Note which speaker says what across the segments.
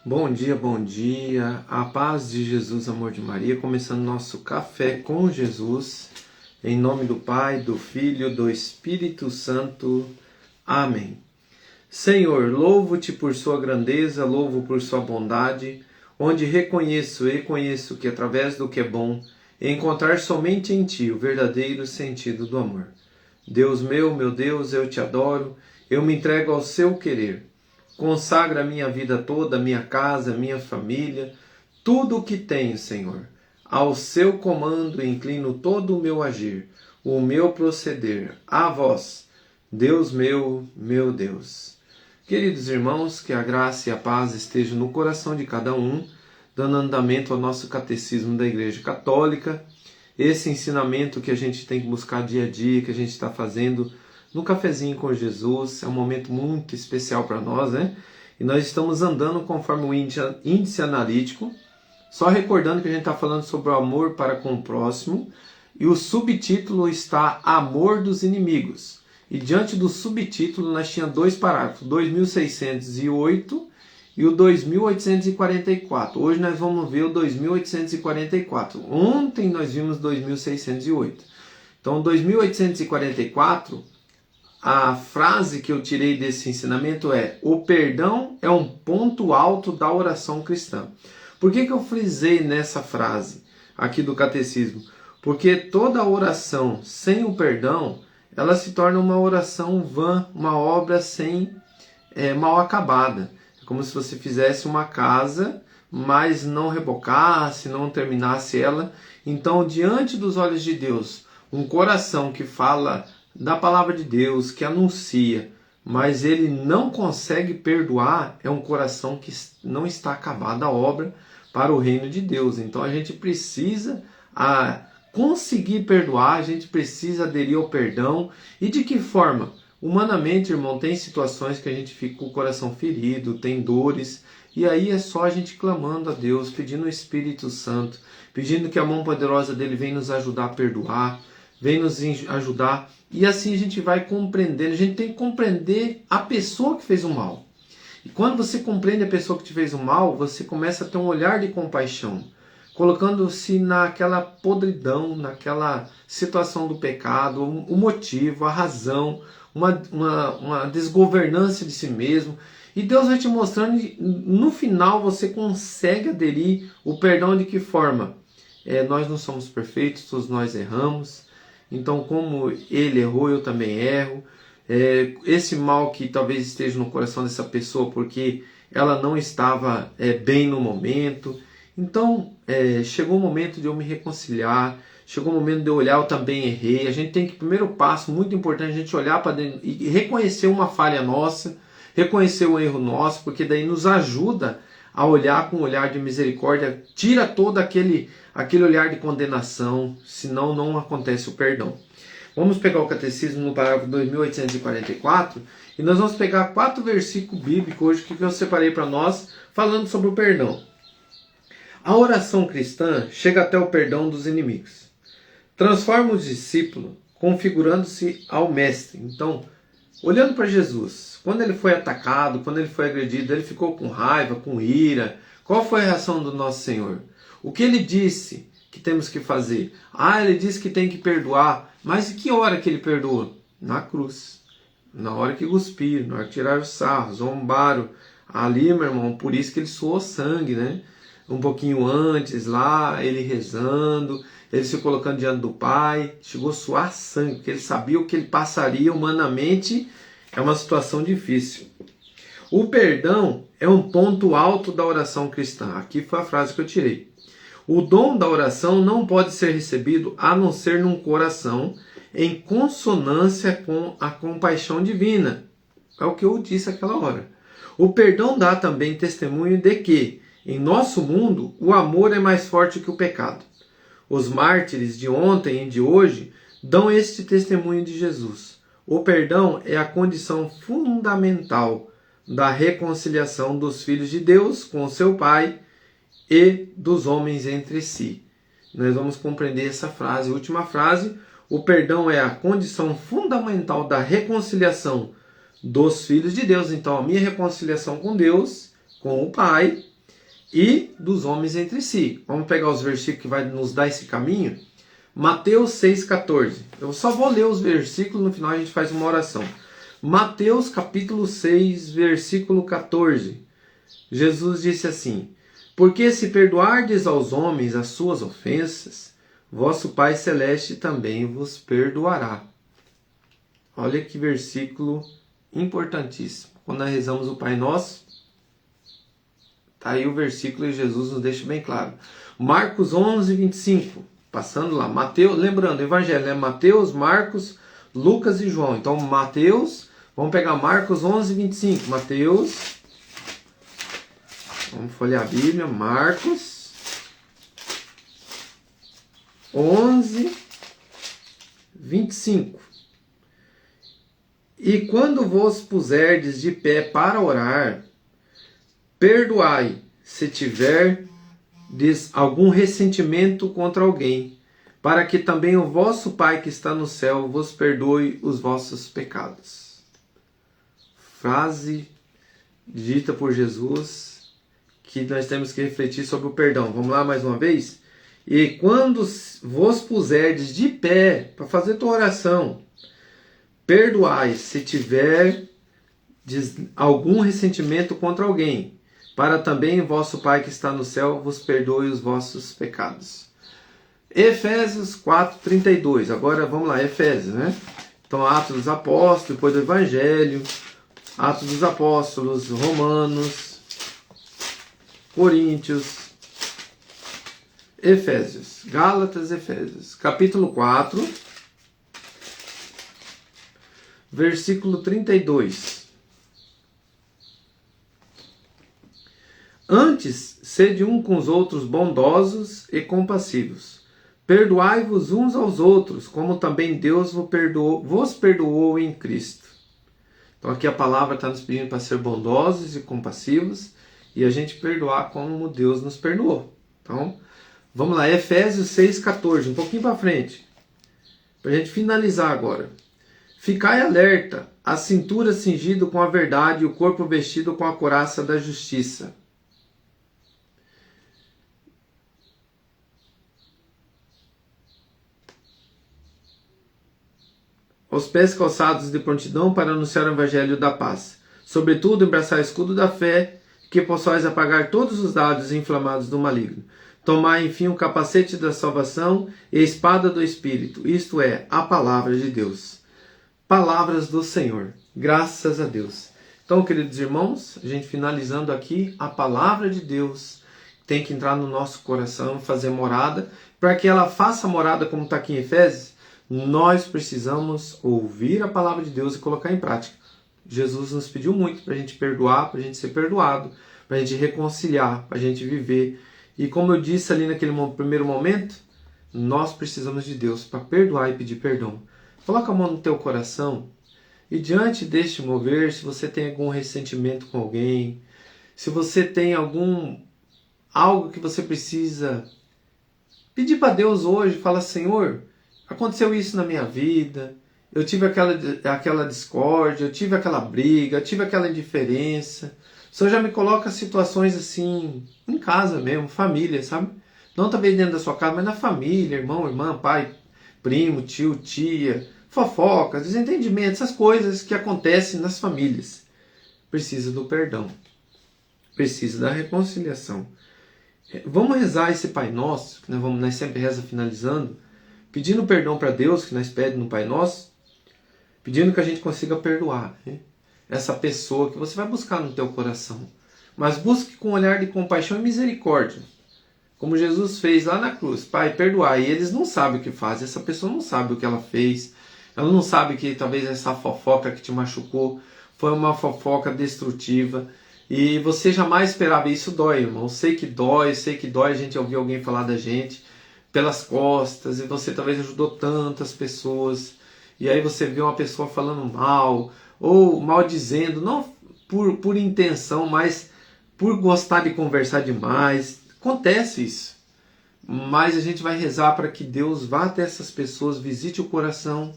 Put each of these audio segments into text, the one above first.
Speaker 1: Bom dia, a paz de Jesus, amor de Maria, começando nosso café com Jesus, em nome do Pai, do Filho, do Espírito Santo, amém. Senhor, louvo-te por sua grandeza, louvo por sua bondade, onde reconheço e conheço que através do que é bom, encontrar somente em ti o verdadeiro sentido do amor. Deus meu Deus, eu te adoro, eu me entrego ao seu querer. Consagra a minha vida toda, a minha casa, a minha família, tudo o que tenho, Senhor. Ao seu comando inclino todo o meu agir, o meu proceder, a vós, Deus meu Deus. Queridos irmãos, que a graça e a paz estejam no coração de cada um, dando andamento ao nosso catecismo da Igreja Católica, esse ensinamento que a gente tem que buscar dia a dia, que a gente está fazendo no Cafezinho com Jesus, é um momento muito especial para nós, né? E nós estamos andando conforme o índice analítico, só recordando que a gente está falando sobre o amor para com o próximo, e o subtítulo está Amor dos Inimigos. E diante do subtítulo nós tínhamos dois parágrafos, 2608 e o 2844. Hoje nós vamos ver o 2844. Ontem nós vimos 2608. Então, 2844... a frase que eu tirei desse ensinamento é: o perdão é um ponto alto da oração cristã. Por que eu frisei nessa frase aqui do catecismo? Porque toda oração sem o perdão, ela se torna uma oração vã, uma obra mal acabada. É como se você fizesse uma casa, mas não rebocasse, não terminasse ela. Então, diante dos olhos de Deus, um coração que fala da palavra de Deus, que anuncia, mas ele não consegue perdoar, é um coração que não está acabada a obra para o reino de Deus. Então a gente precisa conseguir perdoar, a gente precisa aderir ao perdão. E de que forma? Humanamente, irmão, tem situações que a gente fica com o coração ferido, tem dores, e aí é só a gente clamando a Deus, pedindo o Espírito Santo, pedindo que a mão poderosa dele venha nos ajudar a perdoar, vem nos ajudar, e assim a gente vai compreendendo. A gente tem que compreender a pessoa que fez o mal. E quando você compreende a pessoa que te fez o mal, você começa a ter um olhar de compaixão, colocando-se naquela podridão, naquela situação do pecado, o motivo, a razão, uma desgovernança de si mesmo. E Deus vai te mostrando, e no final você consegue aderir. O perdão de que forma? Nós não somos perfeitos, todos nós erramos. Então, como ele errou, eu também erro. Esse mal que talvez esteja no coração dessa pessoa porque ela não estava bem no momento. Então, chegou o momento de eu me reconciliar, chegou o momento de eu olhar, eu também errei. A gente tem que, primeiro passo, muito importante, a gente olhar para dentro e reconhecer uma falha nossa, reconhecer um erro nosso, porque daí nos ajuda a olhar com um olhar de misericórdia, tira todo aquele olhar de condenação, senão não acontece o perdão. Vamos pegar o catecismo no parágrafo 2844 e nós vamos pegar 4 versículos bíblicos hoje que eu separei para nós, falando sobre o perdão. A oração cristã chega até o perdão dos inimigos. Transforma o discípulo configurando-se ao mestre. Então, olhando para Jesus, quando ele foi atacado, quando ele foi agredido, ele ficou com raiva, com ira. Qual foi a reação do nosso Senhor? O que ele disse que temos que fazer? Ele disse que tem que perdoar. Mas em que hora que ele perdoou? Na cruz. Na hora que cuspiram, na hora que tiraram o sarro, zombaram. Ali, meu irmão, por isso que ele suou sangue, né? Um pouquinho antes lá, ele rezando, ele se colocando diante do Pai, chegou a suar sangue, porque ele sabia o que ele passaria humanamente. É uma situação difícil. O perdão é um ponto alto da oração cristã. Aqui foi a frase que eu tirei. O dom da oração não pode ser recebido a não ser num coração em consonância com a compaixão divina. É o que eu disse aquela hora. O perdão dá também testemunho de que, em nosso mundo, o amor é mais forte que o pecado. Os mártires de ontem e de hoje dão este testemunho de Jesus. O perdão é a condição fundamental da reconciliação dos filhos de Deus com o seu Pai e dos homens entre si. Nós vamos compreender essa frase, a última frase. O perdão é a condição fundamental da reconciliação dos filhos de Deus. Então, a minha reconciliação com Deus, com o Pai, e dos homens entre si. Vamos pegar os versículos que vai nos dar esse caminho. Mateus 6,14. Eu só vou ler os versículos, no final a gente faz uma oração. Mateus capítulo 6, versículo 14. Jesus disse assim: porque se perdoardes aos homens as suas ofensas, vosso Pai Celeste também vos perdoará. Olha que versículo importantíssimo. Quando nós rezamos o Pai Nosso, está aí o versículo e Jesus nos deixa bem claro. Marcos 11, 25. Passando lá. Mateus, lembrando, o Evangelho é Mateus, Marcos, Lucas e João. Então, Mateus, vamos pegar Marcos 11, 25. Mateus, vamos folhear a Bíblia. Marcos 11, 25. E quando vos puserdes de pé para orar, perdoai, se tiverdes algum ressentimento contra alguém, para que também o vosso Pai que está no céu vos perdoe os vossos pecados. Frase dita por Jesus que nós temos que refletir sobre o perdão. Vamos lá mais uma vez? E quando vos puserdes de pé para fazer tua oração, perdoai, se tiver algum ressentimento contra alguém, para também o vosso Pai que está no céu vos perdoe os vossos pecados. Efésios 4:32. Agora vamos lá, Efésios, né? Então, Atos dos Apóstolos, depois do Evangelho, Atos dos Apóstolos, Romanos, Coríntios, Efésios, Gálatas, Efésios, capítulo 4, versículo 32. Antes, sede um com os outros bondosos e compassivos. Perdoai-vos uns aos outros, como também Deus vos perdoou em Cristo. Então aqui a palavra está nos pedindo para ser bondosos e compassivos e a gente perdoar como Deus nos perdoou. Então, vamos lá, Efésios 6,14, um pouquinho para frente, para a gente finalizar agora. Ficai alerta, a cintura cingida com a verdade e o corpo vestido com a couraça da justiça. Os pés calçados de prontidão para anunciar o evangelho da paz. Sobretudo, embraçar o escudo da fé, que possais apagar todos os dados inflamados do maligno. Tomai, enfim, o capacete da salvação e a espada do Espírito, isto é, a palavra de Deus. Palavras do Senhor. Graças a Deus. Então, queridos irmãos, a gente finalizando aqui, a palavra de Deus tem que entrar no nosso coração, fazer morada, para que ela faça morada, como está aqui em Efésios. Nós precisamos ouvir a palavra de Deus e colocar em prática. Jesus nos pediu muito para a gente perdoar, para a gente ser perdoado, para a gente reconciliar, para a gente viver. E como eu disse ali naquele primeiro momento, nós precisamos de Deus para perdoar e pedir perdão. Coloca a mão no teu coração e diante deste mover, se você tem algum ressentimento com alguém, se você tem algo que você precisa pedir para Deus hoje, fala: Senhor, aconteceu isso na minha vida, eu tive aquela discórdia, eu tive aquela briga, eu tive aquela indiferença. O Senhor já me coloca situações assim, em casa mesmo, família, sabe? Não também dentro da sua casa, mas na família, irmão, irmã, pai, primo, tio, tia, fofocas, desentendimentos, essas coisas que acontecem nas famílias. Precisa do perdão, precisa da reconciliação. Vamos rezar esse Pai Nosso, que nós sempre reza finalizando, pedindo perdão para Deus, que nós pedimos no Pai Nosso, pedindo que a gente consiga perdoar, né? Essa pessoa que você vai buscar no teu coração. Mas busque com um olhar de compaixão e misericórdia. Como Jesus fez lá na cruz. Pai, perdoai. E eles não sabem o que fazem. Essa pessoa não sabe o que ela fez. Ela não sabe que talvez essa fofoca que te machucou foi uma fofoca destrutiva. E você jamais esperava. Isso dói, irmão. Eu sei que dói a gente ouvir alguém falar da gente pelas costas. E você talvez ajudou tantas pessoas. E aí você vê uma pessoa falando mal, ou maldizendo, não por intenção, mas por gostar de conversar demais. Acontece isso. Mas a gente vai rezar para que Deus vá até essas pessoas, visite o coração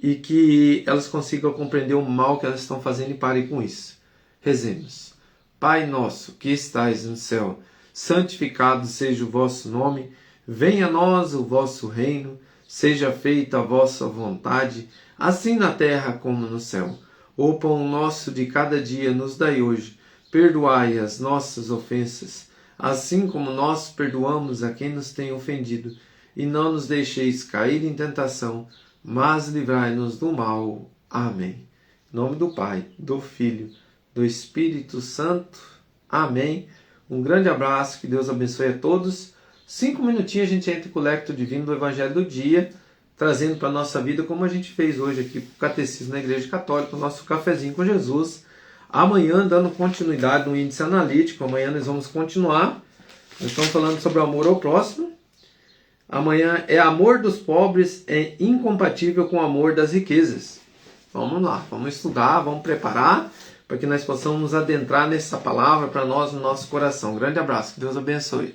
Speaker 1: e que elas consigam compreender o mal que elas estão fazendo e parem com isso. Rezemos. Pai nosso que estais no céu, santificado seja o vosso nome, venha a nós o vosso reino, seja feita a vossa vontade, assim na terra como no céu. O pão nosso de cada dia nos dai hoje, perdoai as nossas ofensas, assim como nós perdoamos a quem nos tem ofendido, e não nos deixeis cair em tentação, mas livrai-nos do mal. Amém. Em nome do Pai, do Filho, do Espírito Santo. Amém. Um grande abraço, que Deus abençoe a todos. 5 minutinhos a gente entra com o lecto divino do Evangelho do dia, trazendo para a nossa vida, como a gente fez hoje aqui para o Catecismo na Igreja Católica, o nosso cafezinho com Jesus. Amanhã, dando continuidade no índice analítico, amanhã nós vamos continuar. Nós estamos falando sobre o amor ao próximo. Amanhã é amor dos pobres é incompatível com o amor das riquezas. Vamos lá, vamos estudar, vamos preparar, para que nós possamos nos adentrar nessa palavra para nós, no nosso coração. Grande abraço, que Deus abençoe.